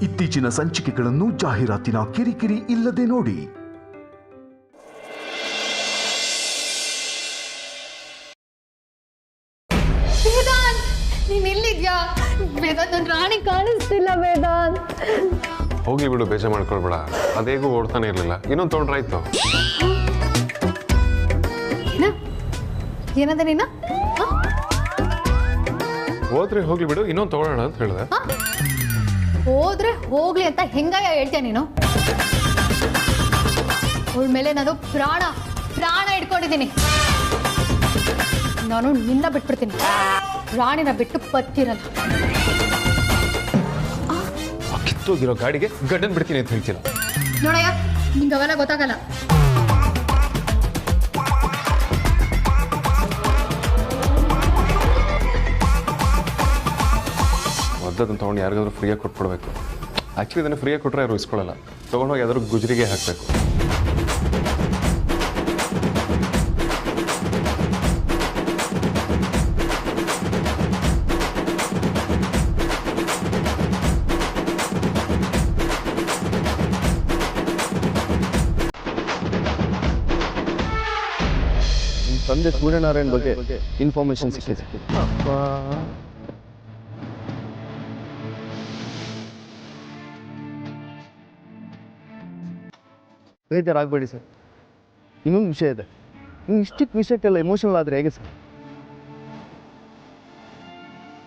ಇತ್ತೀಚಿನ ಸಂಚಿಕೆಗಳನ್ನು ಜಾಹೀರಾತಿನ ಕಿರಿಕಿರಿ ಇಲ್ಲದೆ ನೋಡಿ. ನೀನ್ ಎಲ್ಲಿದ್ಯಾ ವೇದಾಂತ್? ನನ್ನ ರಾಣಿ ಕಾಣಿಸ್ತಿಲ್ಲ ವೇದಾಂತ್. ಹೋಗಿ ಬಿಡು, ಬೇಜಾರು ಮಾಡ್ಕೊಳ್ಬೇಡ. ಅದೇಗೂ ಓಡ್ತಾನೆ ಇರಲಿಲ್ಲ, ಇನ್ನೊಂದು ತೊಗೊಂಡ್ರಾಯ್ತು. ಏನದ ನೀನ? ಹೋದ್ರೆ ಹೋಗ್ಲಿ ಬಿಡು, ಇನ್ನೊಂದು ತಗೊಳ್ಳೋಣ ಅಂತ ಹೇಳಿದೆ. ಹೋದ್ರೆ ಹೋಗ್ಲಿ ಅಂತ ಹೆಂಗಾಯ ಹೇಳ್ತೀಯ ನೀನು? ಅವಳ ಮೇಲೆ ನಾನು ಪ್ರಾಣ ಇಟ್ಕೊಂಡಿದ್ದೀನಿ. ನಾನು ನಿನ್ನ ಬಿಟ್ಬಿಡ್ತೀನಿ, ರಾಣಿನ ಬಿಟ್ಟು ಬತ್ತಿರಲ್ಲ. ಕಿತ್ತೋಗಿರೋ ಗಾಡಿಗೆ ಗಂಡನ್ ಬಿಡ್ತೀನಿ ಅಂತ ಹೇಳ್ತೀರ ನೋಡಯ್ಯ, ನಿಂಗೆ ಅವೆಲ್ಲ ಗೊತ್ತಾಗಲ್ಲ. ಅದನ್ನು ತೊಗೊಂಡು ಯಾರಿಗಾದ್ರೂ ಫ್ರೀಯಾಗಿ ಕೊಟ್ಬಿಡ್ಬೇಕು. ಆ್ಯಕ್ಚುಲಿ ಇದನ್ನು ಫ್ರೀಯಾಗಿ ಕೊಟ್ಟರೆ ಯಾರು ಇಸ್ಕೊಳ್ಳಲ್ಲ, ತೊಗೊಂಡೋಗಿ ಯಾವ್ದಾದ್ರು ಗುಜರಿಗೆ ಹಾಕಬೇಕು. ತಂದೆ ಸೂರ್ಯನಾರಾಯಣ್ ಬಗ್ಗೆ ಇನ್ಫಾರ್ಮೇಶನ್ ಸಿಕ್ಕಿದೆ. ಬೇಜಾರಾಗಬೇಡಿ ಸರ್, ಇನ್ನೊಂದು ವಿಷಯ ಇದೆ. ನೀವು ಇಷ್ಟಕ್ಕೆ ವಿಷಯಕ್ಕೆಲ್ಲ ಎಮೋಷನಲ್ ಆದರೆ ಹೇಗೆ ಸರ್?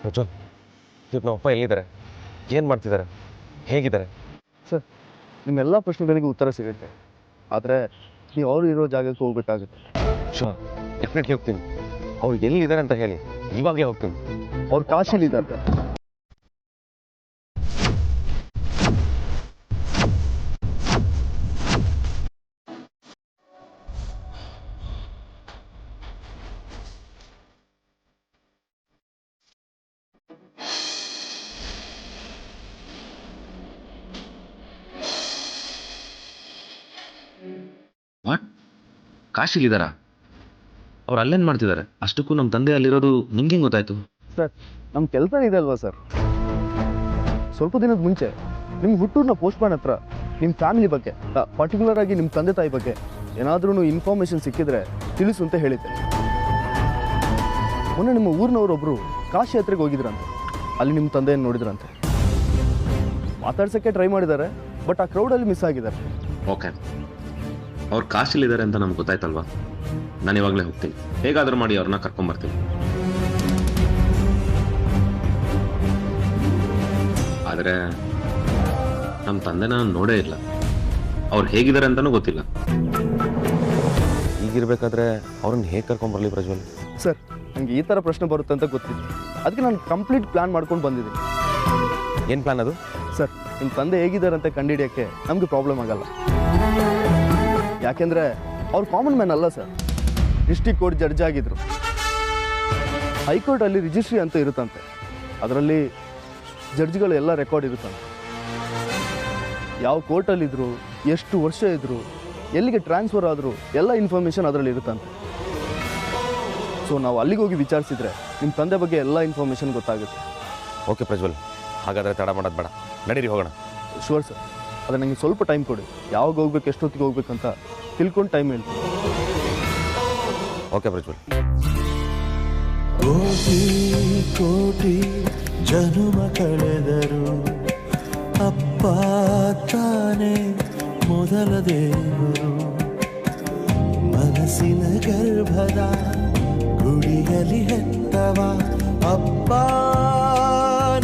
ಪ್ರಜ್ವಲ್, ಇವತ್ತು ನಮ್ಮ ಅಪ್ಪ ಎಲ್ಲಿದ್ದಾರೆ, ಏನು ಮಾಡ್ತಿದ್ದಾರೆ, ಹೇಗಿದ್ದಾರೆ? ಸರ್, ನಿಮ್ಮೆಲ್ಲ ಪ್ರಶ್ನೆಗಳಿಗೆ ಉತ್ತರ ಸಿಗುತ್ತೆ, ಆದರೆ ನೀವು ಅವರು ಇರೋ ಜಾಗಕ್ಕೆ ಹೋಗ್ಬೇಕಾಗುತ್ತೆ. ಶೋರ್, ಡೆಫಿನೆಟ್ಲಿ ಹೋಗ್ತೀನಿ. ಅವ್ರು ಎಲ್ಲಿದ್ದಾರೆ ಅಂತ ಹೇಳಿ, ಇವಾಗಲೇ ಹೋಗ್ತೀನಿ. ಅವ್ರು ಕಾಶಿಲಿದ್ದಾರೆ. ವಾಟ್? ಕಾಶಿಲಿದ್ದಾರಾ? ಅವ್ರು ಅಲ್ಲೇನು ಮಾಡ್ತಿದ್ದಾರೆ? ಅಷ್ಟಕ್ಕೂ ನಮ್ಮ ತಂದೆ ಅಲ್ಲಿರೋದು ನಿಮ್ಗೆ ಗೊತ್ತಾಯ್ತು? ಸರ್, ನಮ್ಮ ಕೆಲಸ ಇದೆ ಅಲ್ವಾ ಸರ್? ಸ್ವಲ್ಪ ದಿನದ ಮುಂಚೆ ನಿಮ್ಮ ಹುಟ್ಟೂರಿನ ಪೋಸ್ಟ್ಮ್ಯಾನ್ ಹತ್ರ ನಿಮ್ಮ ಫ್ಯಾಮಿಲಿ ಬಗ್ಗೆ, ಪರ್ಟಿಕ್ಯುಲರ್ ಆಗಿ ನಿಮ್ಮ ತಂದೆ ತಾಯಿ ಬಗ್ಗೆ ಏನಾದ್ರೂ ಇನ್ಫಾರ್ಮೇಷನ್ ಸಿಕ್ಕಿದ್ರೆ ತಿಳಿಸು ಅಂತ ಹೇಳಿದ್ದೆ. ಮೊನ್ನೆ ನಿಮ್ಮ ಊರಿನವರೊಬ್ಬರು ಕಾಶಿ ಯಾತ್ರೆಗೆ ಹೋಗಿದ್ರಂತೆ. ಅಲ್ಲಿ ನಿಮ್ಮ ತಂದೆಯನ್ನು ನೋಡಿದ್ರಂತೆ. ಮಾತಾಡ್ಸೋಕ್ಕೆ ಟ್ರೈ ಮಾಡಿದ್ದಾರೆ, ಬಟ್ ಆ ಕ್ರೌಡಲ್ಲಿ ಮಿಸ್ ಆಗಿದ್ದಾರೆ. ಓಕೆ, ಅವ್ರು ಕಾಶಿಲಿದ್ದಾರೆ ಅಂತ ನಮ್ಗೆ ಗೊತ್ತಾಯ್ತಲ್ವಾ? ನಾನು ಇವಾಗಲೇ ಹೋಗ್ತೀನಿ, ಹೇಗಾದರೂ ಮಾಡಿ ಅವ್ರನ್ನ ಕರ್ಕೊಂಬರ್ತೀನಿ. ಆದರೆ ನಮ್ಮ ತಂದೆ ನಾನು ನೋಡೇ ಇಲ್ಲ, ಅವ್ರು ಹೇಗಿದ್ದಾರೆ ಅಂತಲೂ ಗೊತ್ತಿಲ್ಲ. ಈಗಿರ್ಬೇಕಾದ್ರೆ ಅವ್ರನ್ನ ಹೇಗೆ ಕರ್ಕೊಂಬರ್ಲಿ ಪ್ರಜ್ವಲ್? ಸರ್, ನನಗೆ ಈ ಥರ ಪ್ರಶ್ನೆ ಬರುತ್ತೆ ಅಂತ ಗೊತ್ತಿತ್ತು, ಅದಕ್ಕೆ ನಾನು ಕಂಪ್ಲೀಟ್ ಪ್ಲ್ಯಾನ್ ಮಾಡ್ಕೊಂಡು ಬಂದಿದ್ದೀನಿ. ಏನು ಪ್ಲಾನ್ ಅದು? ಸರ್, ನಿಮ್ಮ ತಂದೆ ಹೇಗಿದ್ದಾರೆ ಅಂತ ಕಂಡುಹಿಡಿಯೋಕ್ಕೆ ನಮಗೆ ಪ್ರಾಬ್ಲಮ್ ಆಗಲ್ಲ. ಯಾಕೆಂದರೆ ಅವ್ರು ಕಾಮನ್ ಮ್ಯಾನ್ ಅಲ್ಲ ಸರ್. ಡಿಸ್ಟ್ರಿಕ್ಟ್ ಕೋರ್ಟ್ ಜಡ್ಜ್ ಆಗಿದ್ರು. ಹೈಕೋರ್ಟಲ್ಲಿ ರಿಜಿಸ್ಟ್ರಿ ಅಂತ ಇರುತ್ತಂತೆ, ಅದರಲ್ಲಿ ಜಡ್ಜ್ಗಳು ಎಲ್ಲ ರೆಕಾರ್ಡ್ ಇರುತ್ತಂತೆ. ಯಾವ ಕೋರ್ಟಲ್ಲಿದ್ದರು, ಎಷ್ಟು ವರ್ಷ ಇದ್ದರು, ಎಲ್ಲಿಗೆ ಟ್ರಾನ್ಸ್ಫರ್ ಆದರು, ಎಲ್ಲ ಇನ್ಫಾರ್ಮೇಷನ್ ಅದರಲ್ಲಿ ಇರುತ್ತಂತೆ. ಸೊ ನಾವು ಅಲ್ಲಿಗೆ ಹೋಗಿ ವಿಚಾರಿಸಿದ್ರೆ ನಿಮ್ಮ ತಂದೆ ಬಗ್ಗೆ ಎಲ್ಲ ಇನ್ಫಾರ್ಮೇಷನ್ ಗೊತ್ತಾಗುತ್ತೆ. ಓಕೆ ಪ್ರಜ್ವಲ್, ಹಾಗಾದರೆ ತಡ ಮಾಡೋದು ಬೇಡ, ನಡೀರಿ ಹೋಗೋಣ. ಶೂರ್ ಸರ್, ಆದರೆ ನನಗೆ ಸ್ವಲ್ಪ ಟೈಮ್ ಕೊಡಿ. ಯಾವಾಗ ಹೋಗ್ಬೇಕು, ಎಷ್ಟೊತ್ತಿಗೆ ಹೋಗ್ಬೇಕಂತ ತಿಳ್ಕೊಂಡು ಟೈಮ್ ಹೇಳ್ತೀನಿ. ಓಕೆ ಪ್ರಜ್ವಲ್. ಕೋಟಿ ಕೋಟಿ ಜನುಮ ಕಳೆದರು ಅಪ್ಪ ತಾನೆ ಮೊದಲ ದೇವರು. ಮನಸ್ಸಿನ ಗರ್ಭದ ಗುಡಿಯಲ್ಲಿ ಹೆತ್ತವ ಅಪ್ಪ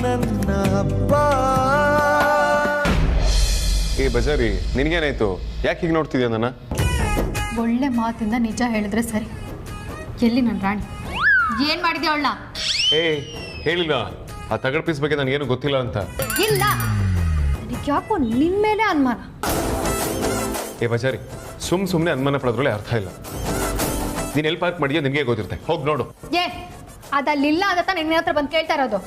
ನನ್ನ ಅಪ್ಪ. ಏ ಬಜಾರಿ, ನಿನಗೇನಾಯ್ತು? ಯಾಕೆ ಹೀಗೆ ನೋಡ್ತಿದ್ಯಾ ನನ್ನ? ಒಳ್ಳೆ ಮಾತಿಂದ ನಿಜ ಹೇಳಿದ್ರೆ ಸರಿ. ಎಲ್ಲಿ ನನ್ನ ರಾಣಿ? ಏನ್ ಮಾಡಿದ್ಯಾ ಅವಳನ್ನ? ಏ ಹೇಳಿಲ್ಲ, ಆ ತಗಡ್ ಪೀಸ್ ಬಗ್ಗೆ ನನಗೇನು ಗೊತ್ತಿಲ್ಲ ಅಂತ. ಇಲ್ಲ, ಯಾಕೋ ನಿನ್ ಮೇಲೆ ಅನುಮಾನ. ಏ ಬಜಾರಿ, ಸುಮ್ಮನೆ ಅನುಮಾನ ಪಡೋದ್ರಲ್ಲಿ ಅರ್ಥ ಇಲ್ಲ. ನೀನು ಎಲ್ಲಿ ಪಾರ್ಕ್ ಮಾಡಿದ್ಯಾ ನಿನಗೆ ಗೊತ್ತಿರುತ್ತೆ, ಹೋಗಿ ನೋಡು. ಏ, ಅದಲ್ಲಿಲ್ಲ ಅಂತ ನಿನ್ನ ಹತ್ರ ಬಂದು ಕೇಳ್ತಾ ಇರೋದು.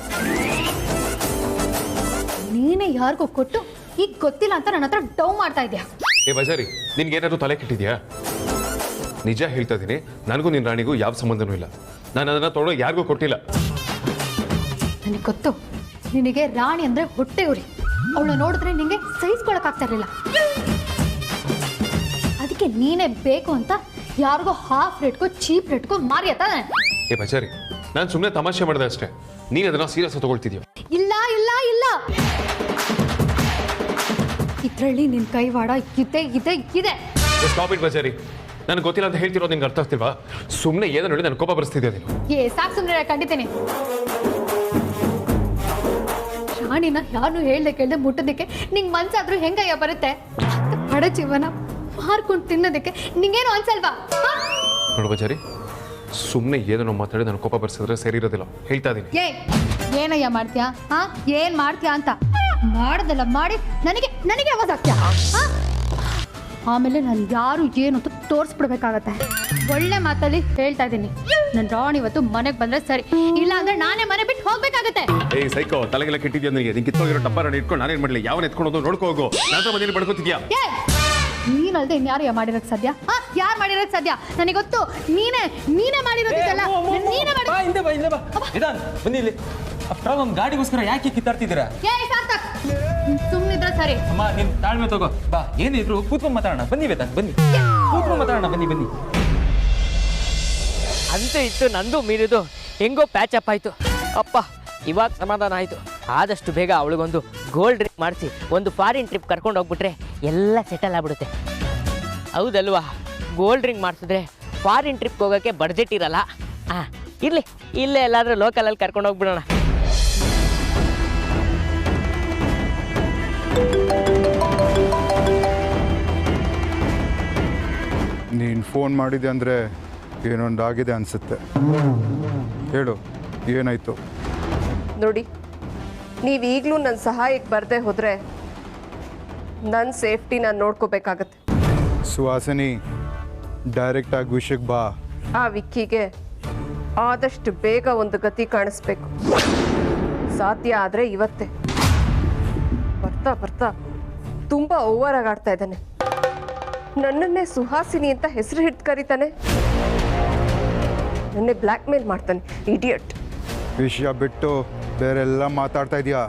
ನೀನೇ ಯಾರಿಗೂ ಕೊಟ್ಟು ಈಗ ಗೊತ್ತಿಲ್ಲ ಅಂತ ನನ್ನ ಹತ್ರ ಡೌ ಮಾಡ್ತಾ ಇದೆಯಾ? ಏ ಬಜಾರಿ, ನಿನ್ಗೇನಾದ್ರು ತಲೆ ಕೆಟ್ಟಿದ್ಯಾ? ನಿಜ ಹೇಳ್ತಾ ಇದ್ದೀನಿ, ನನಗೂ ನಿನ್ನ ರಾಣಿಗೂ ಯಾವ ಸಂಬಂಧನೂ ಇಲ್ಲ. ನಾನು ಅದನ್ನು ತೊಗೊಂಡು ಯಾರಿಗೂ ಕೊಟ್ಟಿಲ್ಲ. ನನಗೆ ಗೊತ್ತು, ನಿನಗೆ ರಾಣಿ ಅಂದ್ರೆ ಹೊಟ್ಟೆ ಉರಿ. ಅವಳು ನೋಡಿದ್ರೆ ನಿಂಗೆ ಸಹಿಸ್ಕೊಳಕ್ಕಾಗ್ತಾ ಇರಲಿಲ್ಲ. ಅದಕ್ಕೆ ನೀನೇ ಬೇಕು ಅಂತ ಯಾರಿಗೋ ಹಾಫ್ ರೇಟ್ಗೂ ಚೀಪ್ ರೇಟ್ಗೂ ಮಾರಿಯತ್ತಾನೆ. ಏ ಬಚಾರಿ, ನಾನು ಸುಮ್ಮನೆ ತಮಾಷೆ ಮಾಡಿದೆ ಅಷ್ಟೇ. ನೀನು ಅದನ್ನ ಸೀರಿಯಸ್ ತಗೊಳ್ತಿದ್ಯೋ? ಇಲ್ಲ ಇಲ್ಲ ಇಲ್ಲ, ಇದ್ರಲ್ಲಿ ನಿನ್ ಕೈವಾಡ ಇದೆ ಇದೆ ಇದೆ. ಸ್ಟಾಪ್ ಇಟ್ ಬಚಾರಿ. ನನಗೆ ಗೊತ್ತಿಲ್ಲ ಅಂತ ಹೇಳ್ತಿರೋದು ನಿಂಗೆ ಅರ್ಥ ಆಗ್ತಿಲ್ವಾ? ಸುಮ್ಮನೆ ಏನೋ ನೋಡಿ ನನ್ನ ಕೋಪ ಬರಿಸ್ತಿದ್ಯಾ ನೀನು. ಸಾಕು ಸುಮ್ಮನೆ ಕಂಡಿದ್ದೀನಿ. ರಾಣಿನ ಯಾರು ಹೇಳ್ದೆ ಕೇಳ್ದೆ ಮುಟ್ಟೋದಕ್ಕೆ ನಿಂಗೆ ಮನ್ಸಾದ್ರೂ ಹೆಂಗಯ್ಯ ಬರುತ್ತೆ? ಬಡ ಜೀವನ ಮಾರ್ಕೊಂಡು ತಿನ್ನೋದಕ್ಕೆ ನಿಂಗೇನು ಅನ್ಸಲ್ವಾ? ನೋಡು ಬಚಾರಿ, ಸುಮ್ಮನೆ ಏನೋ ಮಾತಾಡಿ ನನ್ನ ಕೋಪ ಬರ್ಸಿದ್ರೆ ಸರಿ ಇರೋದಿಲ್ಲ, ಹೇಳ್ತಾ ಇದ್ದೀನಿ. ಏನಯ್ಯ ಮಾಡ್ತೀಯಾ? ಏನ್ ಮಾಡ್ತೀಯಾ ಅಂತ ಮಾಡೋದೆಲ್ಲ ಮಾಡಿ ನನಗೆ ನನಗೆ ಅವಾಜ್ ಆಗ್ತೀಯಾ? ಆಮೇಲೆ ನಾನು ಯಾರು ಏನು ಅಂತ ತೋರಿಸ್ಬಿಡ್ಬೇಕಾಗತ್ತೆ. ಒಳ್ಳೆ ಮಾತಲ್ಲಿ ಹೇಳ್ತಾ ಇದ್ದೀನಿ, ನನ್ನ ರಾಣಿ ಇವತ್ತು ಮನೆಗೆ ಬಂದ್ರೆ ಸರಿ, ಇಲ್ಲ ಅಂದ್ರೆ ನಾನೇ ಮನೆ ಬಿಟ್ಟು ಹೋಗ್ಬೇಕಾಗತ್ತೆ. ಏಯ್ ಸೈಕೋ, ತಲೆಗೆಲ್ಲ ಕೆಟ್ಟಿದ್ಯಾ ನನಗೆ? ನಿಂಗೆ ಕಿತ್ತೋಗಿರೋ ಡಬ್ಬ ನಾನು ಇಟ್ಕೊಂಡು ನಾನೇನ್ ಮಾಡಲಿ? ಯಾವನ್ ಎತ್ಕೊಂಡು ನೋಡ್ಕೋ ಹೋಗು. ನಂತರ ಮನೇಲಿ ಬಡ್ಕೋತಿದ್ಯಾ? ನೀನಲ್ದೆ ಇನ್ಯಾರು ಮಾಡಿರೋಕ್ ಸಾಧ್ಯ? ಯಾರು ಮಾಡಿರೋಕ್ ಸಾಧ್ಯ? ನನಗೆ ಗೊತ್ತು, ನೀನೇ ಮಾಡಿರೋದಿಲ್ಲ. ಬನ್ನಿ ಇಲ್ಲಿ. ಒಂದು ಗಾಡಿಗೋಸ್ಕರ ಯಾಕೆ ಕಿತ್ತಾಡ್ತಿದ್ದೀರಾ? ಸುಮ್ಮನಿದ್ರೆ ಸರಿ. ಅಮ್ಮ ನಿನ್ ತಾಳ್ಮೆ ತಗೋ. ಬಾ, ಏನಿದ್ರು ಕೂತ್ಕೊಂಡ್ ಮಾತಾಡೋಣ. ಬನ್ನಿ ವೇದಾಂತ್, ಬನ್ನಿ ಕೂತ್ಕೊಂಡ್ ಮಾತಾಡೋಣ. ಬನ್ನಿ ಬನ್ನಿ. ಅಂತೂ ಇತ್ತು, ನಂದು ಮೀರಿದು ಹೆಂಗೋ ಪ್ಯಾಚ್ ಅಪ್ ಆಯ್ತು. ಅಪ್ಪ, ಇವಾಗ ಸಮಾಧಾನ ಆಯ್ತು. ಆದಷ್ಟು ಬೇಗ ಅವಳಿಗೊಂದು ಗೋಲ್ಡ್ ಡ್ರಿಂಕ್ ಮಾಡಿಸಿ ಒಂದು ಫಾರಿನ್ ಟ್ರಿಪ್ ಕರ್ಕೊಂಡು ಹೋಗ್ಬಿಟ್ರೆ ಎಲ್ಲ ಸೆಟಲ್ ಆಗ್ಬಿಡುತ್ತೆ. ಹೌದಲ್ವಾ? ಗೋಲ್ಡ್ ಡ್ರಿಂಕ್ ಮಾಡಿಸಿದ್ರೆ ಫಾರಿನ್ ಟ್ರಿಪ್ ಹೋಗೋಕ್ಕೆ ಬಡ್ಜೆಟ್ ಇರಲ್ಲ. ಇರಲಿ, ಇಲ್ಲೇ ಎಲ್ಲಾದರೂ ಲೋಕಲಲ್ಲಿ ಕರ್ಕೊಂಡು ಹೋಗ್ಬಿಡೋಣ. ನೀನು ಫೋನ್ ಮಾಡಿದೆ ಅಂದರೆ ಏನೊಂದಾಗಿದೆ ಅನಿಸುತ್ತೆ. ಹೇಳು, ಏನಾಯಿತು? ನೋಡಿ, ನೀವು ಈಗಲೂ ನನ್ನ ಸಹಾಯಕ್ಕೆ ಬರದೆ ಹೋದರೆ ನನ್ನ ಸೇಫ್ಟಿ ನಾನು ನೋಡ್ಕೋಬೇಕಾಗತ್ತೆ. ಸುಹಾಸಿನಿ, ಡೈರೆಕ್ಟಾಗಿ ವಿಷಯಕ್ಕೆ ಬಾ. ಆ ವಿಕ್ಕಿಗೆ ಆದಷ್ಟು ಬೇಗ ಒಂದು ಗತಿ ಕಾಣಿಸ್ಬೇಕು. ಸಾಧ್ಯ ಆದರೆ ಇವತ್ತೇ. ಬರ್ತಾ ಬರ್ತಾ ತುಂಬ ಓವರ್ ಆಗಿ ಆಡ್ತಾ ಇದ್ದಾನೆ. ನನ್ನನ್ನೇ ಸುಹಾಸಿನಿ ಅಂತ ಹೆಸರು ಹಿಡ್ದು ಕರೀತಾನೆ. ನನ್ನೇ ಬ್ಲ್ಯಾಕ್ ಮೇಲ್ ಮಾಡ್ತಾನೆ, ಇಡಿಯಟ್. ವಿಷಯ ಬಿಟ್ಟು ಬೇರೆಲ್ಲ ಮಾತಾಡ್ತಾ ಇದೆಯಾ?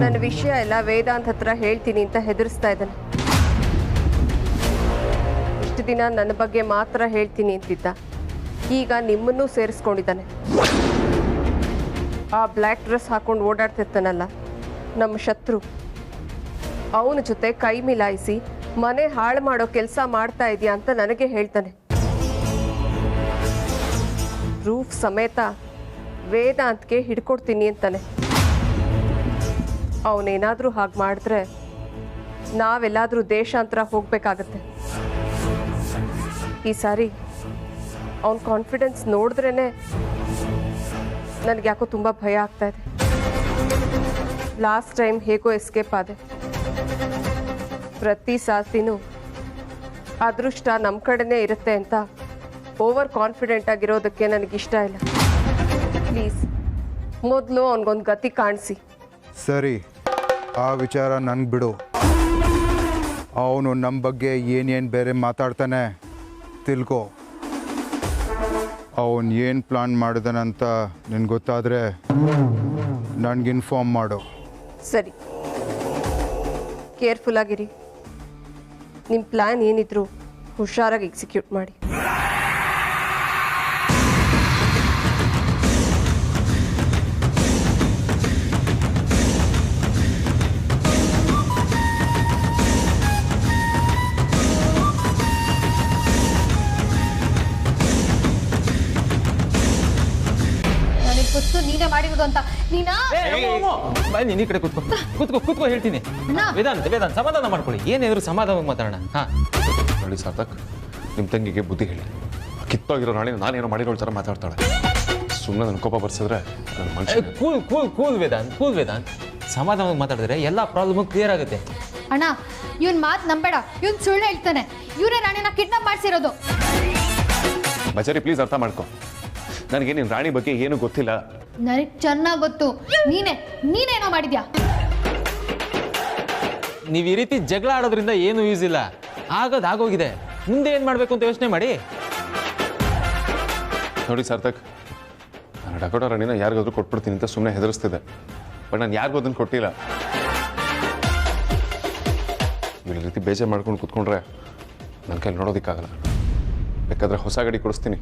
ನನ್ನ ವಿಷಯ ಎಲ್ಲ ವೇದಾಂತ್ ಹತ್ರ ಹೇಳ್ತೀನಿ ಅಂತ ಹೆದರಿಸ್ತಾ ಇದ್ದಾನೆ. ಇಷ್ಟು ದಿನ ನನ್ನ ಬಗ್ಗೆ ಮಾತ್ರ ಹೇಳ್ತೀನಿ ಅಂತಿದ್ದ, ಈಗ ನಿಮ್ಮನ್ನೂ ಸೇರಿಸ್ಕೊಂಡಿದ್ದಾನೆ. ಆ ಬ್ಲ್ಯಾಕ್ ಡ್ರೆಸ್ ಹಾಕೊಂಡು ಓಡಾಡ್ತಿರ್ತಾನಲ್ಲ ನಮ್ಮ ಶತ್ರು, ಅವನ ಜೊತೆ ಕೈ ಮಿಲಾಯಿಸಿ ಮನೆ ಹಾಳು ಮಾಡೋ ಕೆಲಸ ಮಾಡ್ತಾ ಇದೆಯಾ ಅಂತ ನನಗೆ ಹೇಳ್ತಾನೆ. ಪ್ರೂಫ್ ಸಮೇತ ವೇದಾಂತ್ಗೆ ಹಿಡ್ಕೊಡ್ತೀನಿ ಅಂತಾನೆ. ಅವನೇನಾದರೂ ಹಾಗೆ ಮಾಡಿದ್ರೆ ನಾವೆಲ್ಲಾದರೂ ದೇಶಾಂತರ ಹೋಗ್ಬೇಕಾಗತ್ತೆ. ಈ ಸಾರಿ ಅವನ ಕಾನ್ಫಿಡೆನ್ಸ್ ನೋಡಿದ್ರೇ ನನಗೆ ಯಾಕೋ ತುಂಬ ಭಯ ಆಗ್ತಾ ಇದೆ. ಲಾಸ್ಟ್ ಟೈಮ್ ಹೇಗೋ ಎಸ್ಕೇಪ್ ಆದೆ. ಪ್ರತಿ ಸಾತಿನೂ ಅದೃಷ್ಟ ನಮ್ಮ ಕಡೆನೇ ಇರುತ್ತೆ ಅಂತ ಓವರ್ ಕಾನ್ಫಿಡೆಂಟ್ ಆಗಿರೋದಕ್ಕೆ ನನಗಿಷ್ಟ ಇಲ್ಲ. ಪ್ಲೀಸ್, ಮೊದಲು ಅವನಿಗೊಂದು ಗತಿ ಕಾಣಿಸಿ. ಸರಿ, ಆ ವಿಚಾರ ನನಗೆ ಬಿಡು. ಅವನು ನಮ್ಮ ಬಗ್ಗೆ ಏನೇನು ಬೇರೆ ಮಾತಾಡ್ತಾನೆ ತಿಳ್ಕೊ. ಅವನು ಏನು ಪ್ಲಾನ್ ಮಾಡಿದಾನಂತ ನಿನ್ಗೆ ಗೊತ್ತಾದರೆ ನನಗೆ ಇನ್ಫಾರ್ಮ್ ಮಾಡು. ಸರಿ, ಕೇರ್ಫುಲ್ ಆಗಿರಿ. ನಿಮ್ಮ ಪ್ಲ್ಯಾನ್ ಏನಿದ್ರು ಹುಷಾರಾಗಿ ಎಕ್ಸಿಕ್ಯೂಟ್ ಮಾಡಿ. ನನಗೆ ಗೊತ್ತು ನೀನೇ ಮಾಡಿರೋದು ಅಂತ. ನೀನಾ ಬನ್ನಿ, ಈ ಕಡೆ ಕೂತ್ಕೋ ಕೂತ್ಕೋ ಕೂತ್ಕೋ ಹೇಳ್ತೀನಿ. ವೇದಾಂತ್ ಸಮಾಧಾನ ಮಾಡ್ಕೊಳ್ಳಿ. ಏನೇದ್ರು ಸಮಾಧಾನ ಮಾತಾಡೋಣ. ನೋಡಿ ಸಾರ್ಥಕ್, ನಿಮ್ಮ ತಂಗಿಗೆ ಬುದ್ಧಿ ಹೇಳಿ. ಕಿತ್ತೋಗಿರೋ ರಾಣಿ ನಾನೇನೋ ಮಾಡಿರೋ ಥರ ಮಾತಾಡ್ತಾಳೆ. ಸುಮ್ಮನೆ ನನ್ನ ಕೋಪ ಬರ್ಸಿದ್ರೆ ನನ್ನ ಮನುಷ್ಯ. ಕೂಲ್ ವೇದಾಂತ್ ಸಮಾಧಾನ ಮಾತಾಡಿದ್ರೆ ಎಲ್ಲ ಪ್ರಾಬ್ಲಮ್ ಕ್ಲಿಯರ್ ಆಗುತ್ತೆ. ಅಣ್ಣ, ಇವನ್ ಮಾತು ನಂಬೇಡ. ಇವನ್ ಸುಳ್ಳು ಹೇಳ್ತಾನೆ. ಇವರೇ ರಾಣಿನ ಕಿಡ್ನಾಪ್ ಮಾಡಿಸಿರೋದು. ಬಚಾರಿ, ಪ್ಲೀಸ್ ಅರ್ಥ ಮಾಡ್ಕೊ. ನನಗೆ ನಿನ್ನ ರಾಣಿ ಬಗ್ಗೆ ಏನು ಗೊತ್ತಿಲ್ಲ. ನನಗೆ ಚೆನ್ನಾಗಿ ಗೊತ್ತು. ನೀನೇನೋ ಮಾಡಿದ್ಯಾ. ನೀವು ಈ ರೀತಿ ಜಗಳ ಆಡೋದ್ರಿಂದ ಏನು ಯೂಸ್ ಇಲ್ಲ. ಆಗೋಗಿದೆ. ಮುಂದೆ ಏನು ಮಾಡಬೇಕು ಅಂತ ಯೋಚನೆ ಮಾಡಿ. ನೋಡಿ ಸಾರ್ಥಕ್, ನಾನು ಡಕೋಟ ರಾಣಿನ ಯಾರಿಗಾದ್ರೂ ಕೊಟ್ಬಿಡ್ತೀನಿ ಅಂತ ಸುಮ್ಮನೆ ಹೆದರಿಸ್ತಿದ್ದೆ. ಬಟ್ ನಾನು ಯಾರಿಗೂ ಅದನ್ನು ಕೊಟ್ಟಿಲ್ಲ. ರೀತಿ ಬೇಜಾರು ಮಾಡ್ಕೊಂಡು ಕೂತ್ಕೊಂಡ್ರೆ ನನ್ನ ಕೈಲಿ ನೋಡೋದಕ್ಕಾಗಲ್ಲ. ಬೇಕಾದ್ರೆ ಹೊಸ ಗಾಡಿ ಕೊಡಿಸ್ತೀನಿ.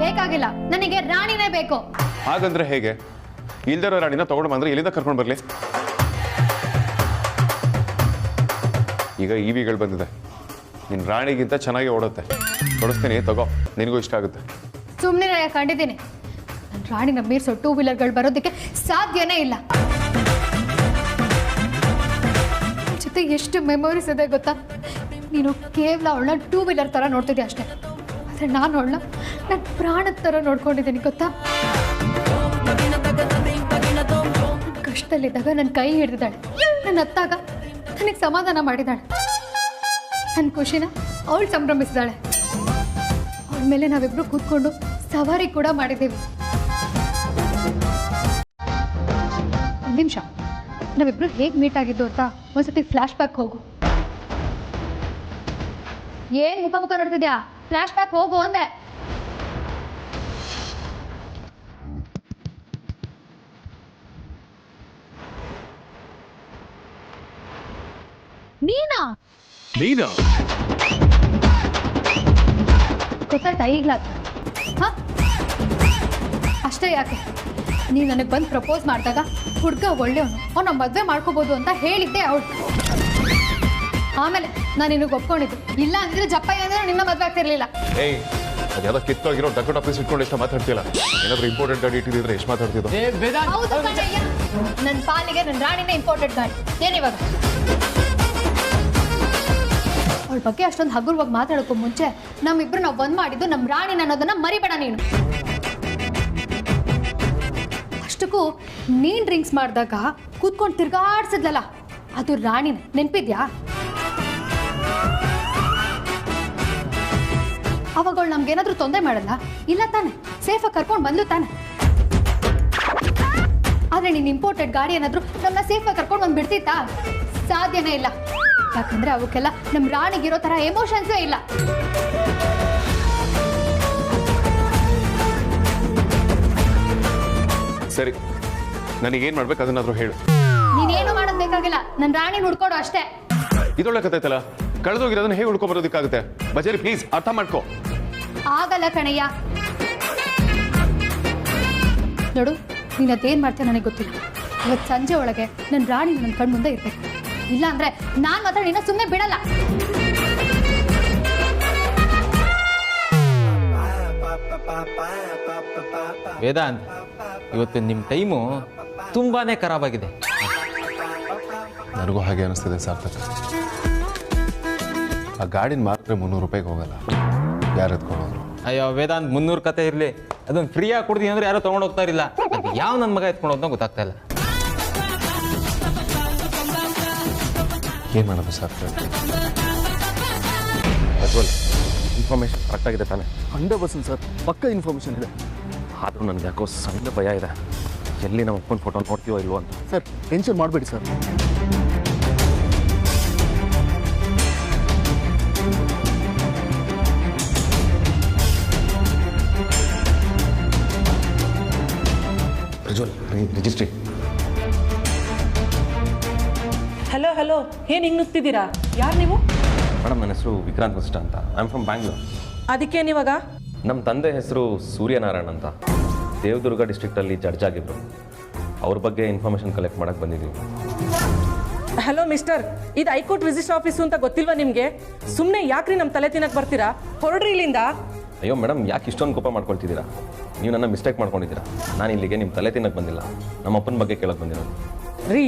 ಬೇಕಾಗಿಲ್ಲ, ನನಗೆ ರಾಣಿನೇ ಬೇಕು. ಹಾಗಂದ್ರೆ ಹೇಗೆ? ಇಲ್ದಿರೋ ರಾಣಿನ ತೊಗೊಂಡು ಬಂದರೆ ಎಲ್ಲಿಂದ ಕರ್ಕೊಂಡು ಬರಲಿ? ಈಗ EVಗಳು ಬಂದಿದೆ, ನಿನ್ನ ರಾಣಿಗಿಂತ ಚೆನ್ನಾಗಿ ಓಡುತ್ತೆ. ಕೊಡಿಸ್ತೀನಿ, ತಗೋ, ನಿನಗೂ ಇಷ್ಟ ಆಗುತ್ತೆ. ಸುಮ್ಮನೆ ಕಂಡಿದ್ದೀನಿ. ನನ್ನ ರಾಣಿನ ಮೀರ್ಸೋ 2 ವೀಲರ್ಗಳು ಬರೋದಕ್ಕೆ ಸಾಧ್ಯನೇ ಇಲ್ಲ. ಜೊತೆ ಎಷ್ಟು ಮೆಮೊರೀಸ್ ಇದೆ ಗೊತ್ತಾ? ನೀನು ಕೇವಲ ಅವಳನ್ನ 2 ವೀಲರ್ ಥರ ನೋಡ್ತಿದ್ದೆ ಅಷ್ಟೇ, ಆದರೆ ನಾನು ಅವಳನ್ನ ನನ್ನ ಪ್ರಾಣದ ಥರ ನೋಡ್ಕೊಂಡಿದ್ದೀನಿ ಗೊತ್ತಾ? ಕಷ್ಟದಲ್ಲಿದ್ದಾಗ ನನ್ನ ಕೈ ಹಿಡಿದಿದ್ದಾಳೆ, ನನ್ನ ಹತ್ತಾಗ ನನಗೆ ಸಮಾಧಾನ ಮಾಡಿದ್ದಾಳೆ, ನನ್ನ ಖುಷಿನ ಅವಳು ಸಂಭ್ರಮಿಸಿದಾಳೆ. ಅವಳ ಮೇಲೆ ನಾವಿಬ್ರು ಕೂತ್ಕೊಂಡು ಸವಾರಿ ಕೂಡ ಮಾಡಿದ್ದೀವಿ. ಒಂದು ನಿಮಿಷ, ನಾವಿಬ್ರು ಹೇಗೆ ಮೀಟ್ ಆಗಿದ್ದು ಅಂತ ಒಂದ್ಸತಿ ಫ್ಲ್ಯಾಶ್ ಬ್ಯಾಕ್ ಹೋಗು. ಏನು ಮುಖ ಮುಖ ನೋಡ್ತಿದ್ಯಾ? ಫ್ಲ್ಯಾಶ್ ಬ್ಯಾಕ್ ಹೋಗು ಅಂದೆ. ನೀನಾ ಗೊತ್ತಾಯ್ತಾ ಈಗ್ಲ? ಹಾ, ಅಷ್ಟೇ ಯಾಕೆ? ನೀವು ನನಗೆ ಬಂದು ಪ್ರಪೋಸ್ ಮಾಡಿದಾಗ ಹುಡುಗ ಒಳ್ಳೆಯವನು, ಅವನ ಮದುವೆ ಮಾಡ್ಕೋಬೋದು ಅಂತ ಹೇಳಿದ್ದೆ ಅವಳು. ಆಮೇಲೆ ನಾನು ನಿನಗೆ ಒಪ್ಕೊಂಡಿದ್ದು. ಇಲ್ಲ ಅಂದ್ರೆ ಜಪ್ಪಯ್ಯ ಅಂದ್ರೆ ನಿನ್ನ ಮದುವೆ ಆಗ್ತಿರ್ಲಿಲ್ಲ. ಏಯ್, ಅದ್ಯಾವುದೋ ಕಿತ್ತೋಗಿರೋ ಡಕ್ಕಟ್ ಆಫೀಸ್ ಇಟ್ಕೊಂಡು ಎಷ್ಟು ಮಾತಾಡ್ತಿಲ್ಲ? ಏನಾದರೂ ಇಂಪಾರ್ಟೆಂಟ್ ಗಾಡಿ ಇಟ್ಟಿದ್ರೆ ಎಷ್ಟು ಮಾತಾಡ್ತಿದ್ದು? ಹೌದು ಕಣಯ್ಯ, ನನ್ನ ಪಾಲಿಗೆ ನನ್ನ ರಾಣಿನೇ ಇಂಪಾರ್ಟೆಂಟ್ ಗಾಡಿ. ಏನಿವಾಗ ಅವಳ ಬಗ್ಗೆ ಅಷ್ಟೊಂದು ಹಗುರವಾಗಿ ಮಾತಾಡೋಕ್ಕೂ ಮುಂಚೆ ನಮ್ಮಿಬ್ರು ನಾವು ಬಂದ್ ಮಾಡಿದ್ದು ನಮ್ಮ ರಾಣಿನ ಅನ್ನೋದನ್ನ ಮರಿಬೇಡ ನೀನು. ಅಷ್ಟಕ್ಕೂ ನೀನ್ ಡ್ರಿಂಕ್ಸ್ ಮಾಡಿದಾಗ ಕೂತ್ಕೊಂಡು ತಿರ್ಗಾಡ್ಸಿದ್ಲಲ್ಲ, ಅದು ರಾಣಿನ ನೆನ್ಪಿದ್ಯಾ? ಅವಾಗ ಅವಳು ನಮ್ಗೇನಾದ್ರೂ ತೊಂದರೆ ಮಾಡಲ್ಲ ಇಲ್ಲ ತಾನೆ? ಸೇಫಾಗಿ ಕರ್ಕೊಂಡು ಬಂದು ತಾನೆ? ಆದ್ರೆ ನೀನ್ ಇಂಪೋರ್ಟೆಡ್ ಗಾಡಿ ಏನಾದ್ರು ನಮ್ಮನ್ನ ಸೇಫಾಗಿ ಕರ್ಕೊಂಡು ಬಂದು ಬಿಡ್ತಿತ್ತಾ? ಸಾಧ್ಯನೇ ಇಲ್ಲ. ಯಾಕಂದ್ರೆ ಅವಕ್ಕೆಲ್ಲ ನಮ್ಮ ರಾಣಿಗಿರೋ ತರ ಎಮೋಷನ್ಸೇ ಇಲ್ಲ. ಸರಿ, ನನಗೇನು ಮಾಡ್ಬೇಕು ಅದನ್ನಾದ್ರೂ ಹೇಳು. ನೀನೇನು ಮಾಡೋದು ಬೇಕಾಗಿಲ್ಲ, ನನ್ನ ರಾಣಿ ಹುಡ್ಕೊಡು ಅಷ್ಟೇ. ಇದೊಳ್ಳೆ ಕಥೆ ಕಳೆದೋಗಿರೋದನ್ನ ಹೇಗೆ ಉಳ್ಕೊ ಬರೋದಕ್ಕಾಗುತ್ತೆ? ಬಜಾರಿ ಪ್ಲೀಸ್ ಅರ್ಥ ಮಾಡ್ಕೋ. ಆಗಲ್ಲ ಕಣಯ್ಯ. ನೋಡು, ನೀನು ಅದೇನು ಮಾಡ್ತೀಯ ನನಗೆ ಗೊತ್ತಿಲ್ಲ. ಇವತ್ತು ಸಂಜೆ ಒಳಗೆ ನನ್ನ ರಾಣಿ ನನ್ನ ಕಣ್ಣು ಮುಂದೆ ಇರ್ಬೇಕು. ಇಲ್ಲ ಅಂದ್ರೆ ನಾನು ಮಾತ್ರ ನಿನ್ನ ಸುಮ್ಮನೆ ಬಿಡಲ್ಲ. ವೇದಾಂತ್, ಇವತ್ತು ನಿಮ್ಮ ಟೈಮು ತುಂಬಾನೇ ಖರಾಬಾಗಿದೆ. ನನಗೂ ಹಾಗೆ ಅನಿಸ್ತಿದೆ ಸಾರ್ಥಕ್. ಆ ಗಾಡಿನ ಮಾತ್ರ 300 ರೂಪಾಯಿಗೆ ಹೋಗಲ್ಲ. ಯಾರು ಎತ್ಕೊಂಡು? ಅಯ್ಯೋ ವೇದಾಂತ್, 300 ಕತೆ ಇರಲಿ, ಅದನ್ನು ಫ್ರೀಯಾಗಿ ಕೊಡ್ತೀನಿ ಅಂದ್ರೆ ಯಾರೋ ತೊಗೊಂಡು ಹೋಗ್ತಾ ಇರಲಿಲ್ಲ. ಅದು ಯಾವ ನನ್ನ ಮಗ ಎತ್ಕೊಂಡು ಹೋದ್ನೋ ಗೊತ್ತಾಗ್ತಾ ಇಲ್ಲ. ಏನು ಮಾಡೋದು ಸಾರ್ಥಕ್? ಇನ್ಫಾರ್ಮೇಷನ್ ಕರೆಕ್ಟಾಗಿದೆ ತಾನೆ? 100% ಸರ್, ಪಕ್ಕ ಇನ್ಫಾರ್ಮೇಷನ್ ಇದೆ. ಆದರೂ ನನಗೆ ಯಾಕೋ ಸಣ್ಣ ಭಯ ಇದೆ, ಎಲ್ಲಿ ನಮ್ಮ ಅಪ್ಪನ ಫೋಟೋ ನೋಡ್ತೀವೋ ಇಲ್ವೋ ಅಂತ. ಸರ್, ಟೆನ್ಷನ್ ಮಾಡಬೇಡಿ ಸರ್. ಪ್ರಜ್ವಲ್, ರಿಜಿಸ್ಟ್ರಿ. ಹಲೋ, ಏನು ಹಿಂಗೆ ನುಗ್ತಿದ್ದೀರಾ? ಯಾರು ನೀವು? ಮೇಡಮ್, ನನ್ನ ಹೆಸರು ವಿಕ್ರಾಂತ್ ವಸಿಷ್ಠ ಅಂತ. I am from Bangalore. ಅದಕ್ಕೇನಿವಾಗ? ನಮ್ಮ ತಂದೆ ಹೆಸರು ಸೂರ್ಯನಾರಾಯಣ್ ಅಂತ, ದೇವದುರ್ಗ ಡಿಸ್ಟ್ರಿಕ್ಟಲ್ಲಿ ಜಡ್ಜ್ ಆಗಿದ್ರು. ಅವ್ರ ಬಗ್ಗೆ ಇನ್ಫಾರ್ಮೇಷನ್ ಕಲೆಕ್ಟ್ ಮಾಡಕ್ಕೆ ಬಂದಿದ್ದೀವಿ. ಹಲೋ ಮಿಸ್ಟರ್, ಇದು ಹೈಕೋರ್ಟ್ ರಿಜಿಸ್ಟರ್ ಆಫೀಸು ಅಂತ ಗೊತ್ತಿಲ್ವಾ ನಿಮಗೆ? ಸುಮ್ಮನೆ ಯಾಕ್ರಿ ನಮ್ಮ ತಲೆ ತಿನ್ನಕ್ಕೆ ಬರ್ತೀರಾ? ಹೊರಡ್ರಿ ಇಲ್ಲಿಂದ. ಅಯ್ಯೋ ಮೇಡಮ್, ಯಾಕೆ ಇಷ್ಟೊಂದು ಕೋಪ ಮಾಡ್ಕೊಳ್ತಿದ್ದೀರಾ? ನೀವು ನನ್ನ ಮಿಸ್ಟೇಕ್ ಮಾಡ್ಕೊಂಡಿದ್ದೀರಾ. ನಾನು ಇಲ್ಲಿಗೆ ನಿಮ್ಮ ತಲೆ ತಿನ್ನಕ್ಕೆ ಬಂದಿಲ್ಲ, ನಮ್ಮ ಅಪ್ಪನ ಬಗ್ಗೆ ಕೇಳಕ್ಕೆ ಬಂದಿರೋದು. ರೀ,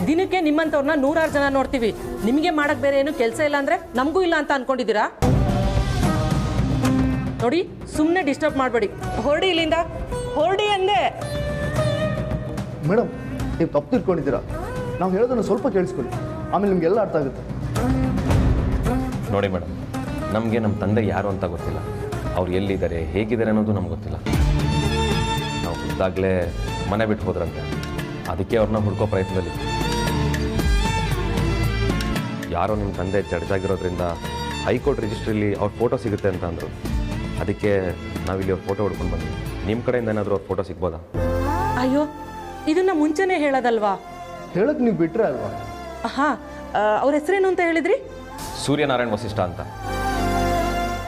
ದಿನಕ್ಕೆ ನಿಮ್ಮಂಥವ್ರನ್ನ 100 ಜನ ನೋಡ್ತೀವಿ. ನಿಮಗೆ ಮಾಡಕ್ಕೆ ಬೇರೆ ಏನು ಕೆಲಸ ಇಲ್ಲ ಅಂದರೆ ನಮಗೂ ಇಲ್ಲ ಅಂತ ಅನ್ಕೊಂಡಿದ್ದೀರಾ? ನೋಡಿ, ಸುಮ್ಮನೆ ಡಿಸ್ಟರ್ಬ್ ಮಾಡಬೇಡಿ. ಹೊರಡಿ ಇಲ್ಲಿಂದ, ಹೊರಡಿ ಅಂದೆ. ಮೇಡಮ್, ನೀವು ತಪ್ಪು ತಿಳ್ಕೊಂಡಿದ್ದೀರಾ. ನಾವು ಹೇಳೋದನ್ನು ಸ್ವಲ್ಪ ಕೇಳಿಸ್ಕೊಳ್ಳಿ, ಆಮೇಲೆ ನಿಮಗೆಲ್ಲ ಅರ್ಥ ಆಗುತ್ತೆ. ನೋಡಿ ಮೇಡಮ್, ನಮಗೆ ನಮ್ಮ ತಂದೆ ಯಾರು ಅಂತ ಗೊತ್ತಿಲ್ಲ. ಅವ್ರು ಎಲ್ಲಿದ್ದಾರೆ, ಹೇಗಿದ್ದಾರೆ ಅನ್ನೋದು ನಮ್ಗೆ ಗೊತ್ತಿಲ್ಲ. ನಾವು ಹುದ್ದಾಗಲೇ ಮನೆ ಬಿಟ್ಟು ಹೋದ್ರಂತೆ, ಅದಕ್ಕೆ ಅವ್ರನ್ನ ಹುಡ್ಕೋ ಪ್ರಯತ್ನದಲ್ಲಿ. ಯಾರೋ ನಿಮ್ಮ ತಂದೆ ಜಡ್ಜ್ ಆಗಿರೋದ್ರಿಂದ ಹೈಕೋರ್ಟ್ ರಿಜಿಸ್ಟ್ರಿಲಿ ಅವ್ರ ಫೋಟೋ ಸಿಗುತ್ತೆ ಅಂತ ಅಂದರು. ಅದಕ್ಕೆ ನಾವಿಲ್ಲಿ ಅವ್ರ ಫೋಟೋ ಹುಡ್ಕೊಂಡು ಬಂದ್ವಿ. ನಿಮ್ಮ ಕಡೆಯಿಂದ ಏನಾದರೂ ಅವ್ರ ಫೋಟೋ ಸಿಗ್ಬೋದಾ? ಅಯ್ಯೋ, ಇದನ್ನ ಮುಂಚೆನೇ ಹೇಳೋದಲ್ವಾ? ಹೇಳಕ್ಕೆ ನೀವು ಬಿಟ್ಟರೆ ಅಲ್ವಾ? ಹಾಂ, ಅವ್ರ ಹೆಸರೇನು ಅಂತ ಹೇಳಿದ್ರಿ? ಸೂರ್ಯನಾರಾಯಣ್ ವಸಿಷ್ಠ ಅಂತ.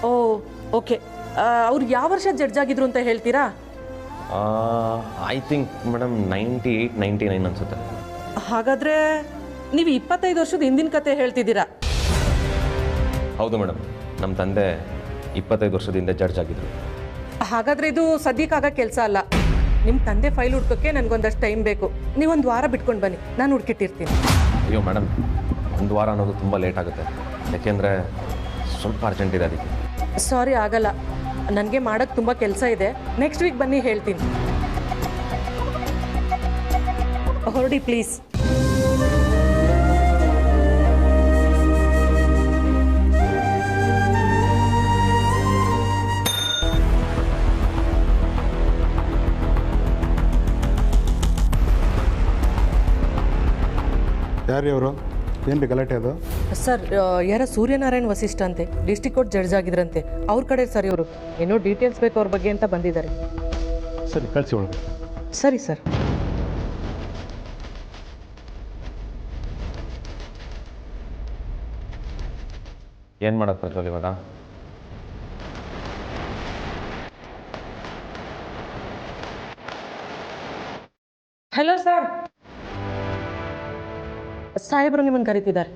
ಓ ಓಕೆ. ಅವ್ರು ಯಾವ ವರ್ಷ ಜಡ್ಜ್ ಆಗಿದ್ರು ಅಂತ ಹೇಳ್ತೀರಾ? ಐ ಥಿಂಕ್ ಮೇಡಮ್ 98, 99 ಅನ್ಸುತ್ತೆ. ಹಾಗಾದರೆ ನೀವು 25 ವರ್ಷದ ಹಿಂದಿನ ಕತೆ ಹೇಳ್ತಿದ್ದೀರಾ? ಹೌದು ಮೇಡಮ್, ನಮ್ಮ ತಂದೆ 25 ವರ್ಷದಿಂದ ಜಡ್ಜ್ ಆಗಿದ್ರು. ಹಾಗಾದರೆ ಇದು ಸದ್ಯಕ್ಕಾಗ ಕೆಲಸ ಅಲ್ಲ. ನಿಮ್ಮ ತಂದೆ ಫೈಲ್ ಹುಡ್ಕೋಕ್ಕೆ ನನಗೊಂದಷ್ಟು ಟೈಮ್ ಬೇಕು. ನೀವೊಂದು ವಾರ ಬಿಟ್ಕೊಂಡು ಬನ್ನಿ, ನಾನು ಹುಡುಕಿಟ್ಟಿರ್ತೀನಿ. ಅಯ್ಯೋ ಮೇಡಮ್, 1 ವಾರ ಅನ್ನೋದು ತುಂಬ ಲೇಟ್ ಆಗುತ್ತೆ. ಯಾಕೆಂದರೆ ಸ್ವಲ್ಪ ಅರ್ಜೆಂಟ್ ಇದೆ ಅದಕ್ಕೆ. ಸಾರಿ, ಆಗಲ್ಲ. ನನಗೆ ಮಾಡೋಕ್ಕೆ ತುಂಬ ಕೆಲಸ ಇದೆ. ನೆಕ್ಸ್ಟ್ ವೀಕ್ ಬನ್ನಿ, ಹೇಳ್ತೀನಿ. ಹೊರಡಿ ಪ್ಲೀಸ್. ಯಾರು ಅವರು? ಏನು ಗಲಾಟೆ ಅದು? ಸರ್, ಯಾರ ಸೂರ್ಯನಾರಾಯಣ್ ವಸಿಷ್ಠ ಅಂತೆ, ಡಿಸ್ಟ್ರಿಕ್ಟ್ ಕೋರ್ಟ್ ಜಡ್ಜ್ ಆಗಿದ್ರಂತೆ. ಅವ್ರ ಕಡೆ ಸರ್ ಇವರು ಏನೋ ಡೀಟೇಲ್ಸ್ ಬೇಕು ಅವ್ರ ಬಗ್ಗೆ ಅಂತ ಬಂದಿದ್ದಾರೆ. ಸರಿ, ಕಳಿಸಿ ಒಳಗೆ. ಸರಿ ಸರ್. ಏನು ಮಾಡೋದು ಪ್ರಜ್ವಲ್ ಇವಾಗ? ಹಲೋ ಸರ್, ಸಾಹೇಬರು ನಿಮ್ಮನ್ನು ಕರೀತಿದ್ದಾರೆ.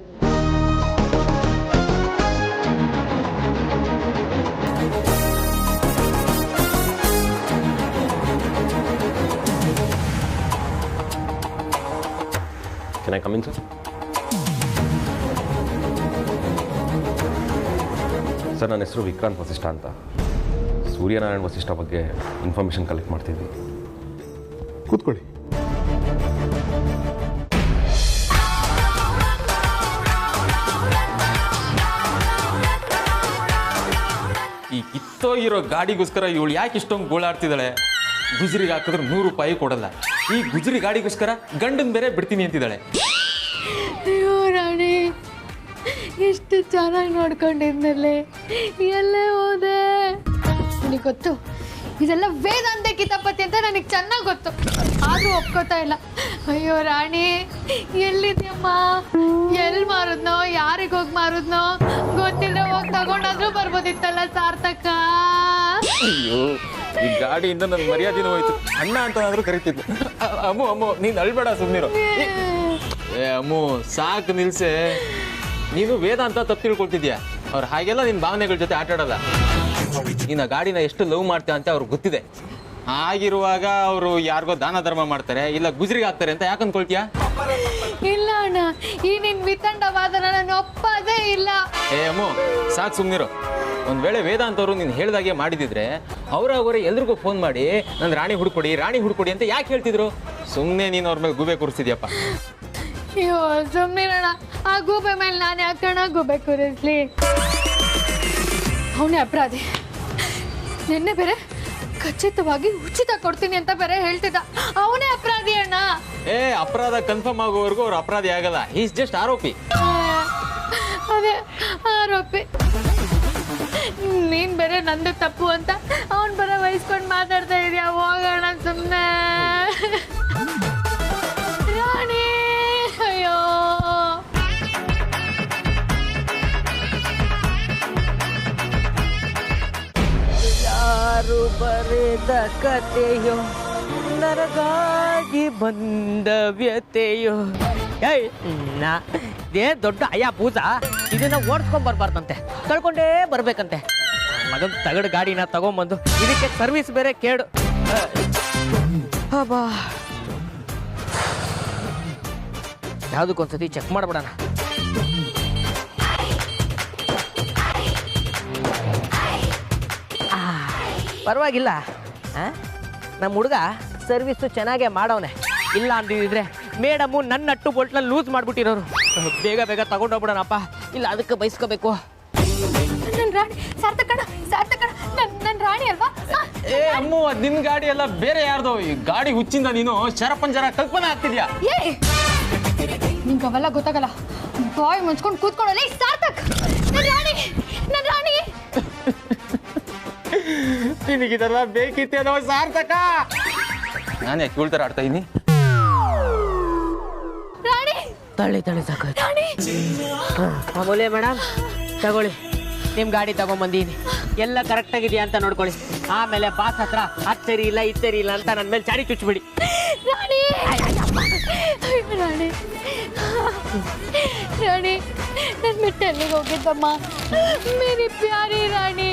Can I come in, sir? Sir, ನನ್ನ ಹೆಸರು ವಿಕ್ರಾಂತ್ ವಸಿಷ್ಠ ಅಂತ. ಸೂರ್ಯನಾರಾಯಣ್ ವಸಿಷ್ಠ ಬಗ್ಗೆ ಇನ್ಫಾರ್ಮೇಷನ್ ಕಲೆಕ್ಟ್ ಮಾಡ್ತಿದ್ವಿ. ಕೂತ್ಕೊಳ್ಳಿ. ಈ ಕಿತ್ತೋಗಿರೋ ಗಾಡಿಗೋಸ್ಕರ ಇವಳು ಯಾಕೆ ಇಷ್ಟೊಂದು ಗೋಳಾಡ್ತಿದ್ದಾಳೆ? ಗುಜರಿಗೆ ಹಾಕಿದ್ರೆ 100 ರೂಪಾಯಿ ಕೊಡಲ್ಲ. ಈ ಗುಜರಿ ಗಾಡಿಗೋಸ್ಕರ ಗಂಡನ್ ಬೇರೆ ಬಿಡ್ತೀನಿ ಅಂತಿದ್ದಾಳೆ. ಅಯ್ಯೋ ರಾಣಿ, ಎಷ್ಟು ಚೆನ್ನಾಗಿ ನೋಡ್ಕೊಂಡಿದ್ನಲ್ಲೇ, ಎಲ್ಲೇ ಹೋದೆ? ನನಗೆ ಗೊತ್ತು, ಇದೆಲ್ಲ ವೇದಾಂತ ಕಿತಾಪತಿ ಅಂತ ನನಗೆ ಚೆನ್ನಾಗಿ ಗೊತ್ತು. ಆದರೂ ಒಪ್ಕೋತಾ ಇಲ್ಲ. ಅಯ್ಯೋ ರಾಣಿ, ಎಲ್ಲಿದ್ಯಮ್ಮ? ಎಲ್ಲಿ ಮಾರಿದ್ನೋ, ಯಾರಿಗೆ ಹೋಗಿ ಮಾರಿದ್ನೋ ಗೊತ್ತಿಲ್ಲ. ಹೋಗಿ ತಗೊಂಡಾದ್ರೂ ಬರ್ಬೋದಿತ್ತಲ್ಲ ಸಾರ್ಥಕ. ಅಯ್ಯೋ, ಈ ಗಾಡಿಯಿಂದ ನನ್ನ ಮರ್ಯಾದೆನೂ ಹೋಯ್ತು. ಅಣ್ಣ ಅಂತನಾದ್ರೂ ಕರಿತಿದ್ಲು. ಅಮ್ಮು ನೀನು ಅಳ್ಬೇಡ, ಸುಮ್ಮನಿರು. ಅಮ್ಮು, ಸಾಕು ನಿಲ್ಸೆ. ನೀನು ವೇದಾಂತ ತಪ್ಪು ತಿಳ್ಕೊಳ್ತಿದ್ಯಾ. ಅವ್ರು ಹಾಗೆಲ್ಲ ನಿನ್ನ ಭಾವನೆಗಳ ಜೊತೆ ಆಟ ಆಡಲ್ಲ. ನೀನು ಆ ಗಾಡಿನ ಎಷ್ಟು ಲವ್ ಮಾಡ್ತೀಯ ಅಂತ ಅವ್ರಿಗೆ ಗೊತ್ತಿದೆ. ಆಗಿರುವಾಗ ಅವರು ಯಾರಿಗೋ ದಾನ ಧರ್ಮ ಮಾಡ್ತಾರೆ, ಇಲ್ಲ ಗುಜರಿಗೆ ಹಾಕ್ತಾರೆ ಅಂತ ಯಾಕೆ ಅಂದ್ಕೊಳ್ತೀಯಾ? ಇಲ್ಲ ಅಣ್ಣ, ಈ ನಿನ್ ವಿತಂಡವಾದನ ನಾನು ಒಪ್ಪದೇ ಇಲ್ಲ. ಅಮ್ಮು, ಸಾಕು ಸುಮ್ಮನಿರು. ಒಂದು ವೇಳೆ ವೇದಾಂತ ಅವರು ನೀನು ಹೇಳ್ದಾಗೆ ಮಾಡಿದಿದ್ರೆ ಅವರವರೇ ಎಲ್ರಿಗೂ ಫೋನ್ ಮಾಡಿ ನನ್ನ ರಾಣಿ ಹುಡ್ಕೊಡಿ ಅಂತ ಯಾಕೆ ಹೇಳ್ತಿದ್ರು? ಸುಮ್ಮನೆ ನೀನು ಅವ್ರ ಮೇಲೆ ಗೂಬೆ ಕೂರಿಸ್ತಿದ್ಯಪ್ಪ. ಅಯ್ಯೋ ಸುಮ್ಮನಿರೋಣ. ಆ ಗೂಬೆ ಮೇಲೆ ನಾನು ಯಾಕಣ್ಣ ಗೂಬೆ ಕೂರಿಸ್ಲಿ? ಅವನೇ ಅಪರಾಧಿ. ನಿನ್ನೆ ಬೇರೆ ಖಚಿತವಾಗಿ ಉಚಿತ ಕೊಡ್ತೀನಿ ಅಂತ ಬೇರೆ ಹೇಳ್ತಿದ್ದ. ಅವನೇ ಅಪರಾಧಿ ಅಣ್ಣ. ಅಪರಾಧ ಕನ್ಫರ್ಮ್ ಆಗೋವರೆಗೂ ಅವ್ರು ಅಪರಾಧಿ ಆಗಲ್ಲ. ಈಸ್ ಜಸ್ಟ್ ಆರೋಪಿ. ಅದೇ ಆರೋಪಿ. ನೀನ್ ಬೇರೆ ನಂದು ತಪ್ಪು ಅಂತ ಅವನ್ ಬೇರೆ ವಹಿಸ್ಕೊಂಡು ಮಾತಾಡ್ತಾ ಇದೀಯ. ಹೋಗೋಣ ಸುಮ್ಮನೆ. ರಾಣಿ, ಅಯ್ಯೋ ಯಾರು ಬರೆದ ಕತೆಯೋ, ನನಗಾಗಿ ಬಂದ ವ್ಯತೆಯೋ. ಇದೇ ದೊಡ್ಡ ಅಯ್ಯ ಪೂಜಾ, ಇದನ್ನ ಓಡಿಸ್ಕೊಂಡ್ ಬರ್ಬಾರ್ದಂತೆ, ತಳ್ಕೊಂಡೇ ಬರ್ಬೇಕಂತೆ. ಮಗನ್ ತಗಡು ಗಾಡಿನ ತಗೊಂಬಂದು ಇದಕ್ಕೆ ಸರ್ವಿಸ್ ಬೇರೆ ಕೇಳು. ಹಬ್ಬಾ, ಯಾವುದಕ್ಕೊಂದ್ಸತಿ ಚೆಕ್ ಮಾಡ್ಬಿಡೋಣ. ಪರವಾಗಿಲ್ಲ, ನಮ್ಮ ಹುಡುಗ ಸರ್ವಿಸು ಚೆನ್ನಾಗೇ ಮಾಡವನೆ. ಇಲ್ಲ ಅಂದಿದ್ರೆ ಮೇಡಮು ನನ್ನ ನಟ್ಟು ಬೋಲ್ಟ್ನಲ್ಲಿ ಲೂಸ್ ಮಾಡಿಬಿಟ್ಟಿರೋರು. ಬೇಗ ಬೇಗ ತಗೊಂಡೋಗ್ಬಿಡೋಣಪ್ಪ, ಇಲ್ಲ ಅದಕ್ಕೆ ಬಯಸ್ಕೋಬೇಕು. ನನ್ನ ರಾಣಿ ಸಾರ್ಥಕಣ, ನನ್ನ ರಾಣಿ ಅಲ್ವಾ? ಅಮ್ಮು, ಅದು ನಿನ್ನ ಗಾಡಿ ಅಲ್ಲ, ಬೇರೆ ಯಾರ್ದೋ. ಈ ಗಾಡಿ ಹುಚ್ಚಿಂದ ನೀನು ಶರಪಂಜರ ಕಲ್ಪನೆ ಆಗ್ತಿದ್ಯಾ? ನಿಂಗೆ ಅವೆಲ್ಲ ಗೊತ್ತಾಗಲ್ಲ. ಬಾಯ್ ಮುಚ್ಕೊಂಡು ಕೂತ್ಕೊಳ್ಳಲ್ಲ. ಸಾರ್ಥಕ್, ನನ್ನ ರಾಣಿ. ನಿನಗಿದೆಲ್ಲ ಬೇಕಿತ್ತೇನೋ ಸಾರ್ಥಕ? ನಾನು ಯಾಕೆ ಹೇಳ್ತಾರೆ ಆಡ್ತಾ ಇದ್ದೀನಿ? ರಾಣಿ ತಳಿ ಸಾಕು. ಮಾಮೂಲಿ ಮೇಡಮ್. ತಗೊಳ್ಳಿ ನಿಮ್ಮ ಗಾಡಿ ತಗೊಂಬಂದೀನಿ. ಎಲ್ಲ ಕರೆಕ್ಟಾಗಿದೆಯಾ ಅಂತ ನೋಡ್ಕೊಳ್ಳಿ. ಆಮೇಲೆ ಬಾಸ್ ಹತ್ರ ಅದು ಸರಿ ಇಲ್ಲ ಇದು ಸರಿ ಇಲ್ಲ ಅಂತ ನನ್ನ ಮೇಲೆ ಚಾಡಿ ಚುಚ್ಚಿಬಿಡಿ. ರಾಣಿ ರಾಣಿ ರಾಣಿ ನನ್ನ ಬಿಟ್ಟು ಎಲ್ಲಿಗೆ ಹೋಗಿದ್ದಮ್ಮ? ಮೇರಿ ಪ್ಯಾರಿ ರಾಣಿ,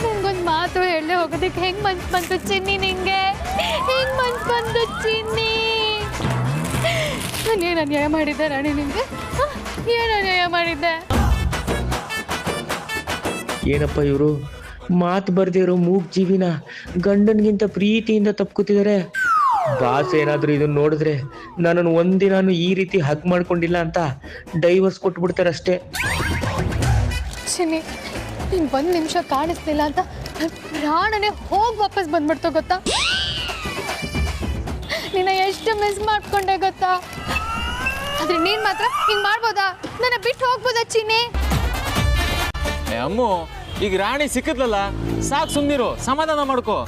ನಂಗೊಂದು ಮಾತು ಹೇಳದೆ ಹೋಗೋದಕ್ಕೆ ಹೆಂಗೆ ಮನ್ಸು ಬಂತು ಚಿನ್ನಿ? ನಿಂಗೆ ಹೆಂಗೆ ಮನ್ಸು ಬಂತು ಚಿನ್ನಿ? ನಾನೇನು ಅನ್ಯಾಯ ಮಾಡಿದ್ದೆ ರಾಣಿ ನಿಂಗೆ? ಏನು ಅನ್ಯಾಯ ಮಾಡಿದ್ದೆ? ಏನಪ್ಪ ಇವರು ಮಾತು ಬರ್ದೇ ಇರೋ ಮೂಗ್ ಜೀವಿನ ಗಂಡನಿಗಿಂತ ಪ್ರೀತಿಯಿಂದ ತಪ್ಕೊತಿದ್ದಾರೆ. ಬಾಸ್ ಏನಾದರೂ ಇದನ್ನ ನೋಡಿದ್ರೆ ನನ್ನನ್ನು ಒಂದಿನಾನು ಈ ರೀತಿ ಹಗ್ ಮಾಡ್ಕೊಂಡಿಲ್ಲ ಅಂತ ಡೈವರ್ಸ್ ಕೊಟ್ಬಿಡ್ತಾರೆ ಅಷ್ಟೇ. ಚಿನ್ನಿ, ನೀನು ಒಂದು ನಿಮಿಷ ಕಾಣಿಸ್ತಿಲ್ಲ ಅಂತ ನನ್ನ ಪ್ರಾಣನೇ ಹೋಗಿ ವಾಪಸ್ ಬಂದ್ಬಿಡ್ತು ಗೊತ್ತಾ? ನಿನ್ನ ಎಷ್ಟು ಮಿಸ್ ಮಾಡ್ಕೊಂಡೆ ಗೊತ್ತಾ? ಆದ್ರೆ ನೀನು ಮಾತ್ರ ಹಿಂಗೆ ಮಾಡ್ಬೋದಾ? ನನ್ನ ಬಿಟ್ಟು ಹೋಗ್ಬೋದಾ ಚಿನ್ನಿ? ಅಮ್ಮು, ಈಗ ರಾಣಿ ಸಿಕ್ಕಿದ್ಲಲ್ಲ, ಸಾಕು ಸುಮ್ಮನಿರು, ಸಮಾಧಾನ ಮಾಡ್ಕೋ.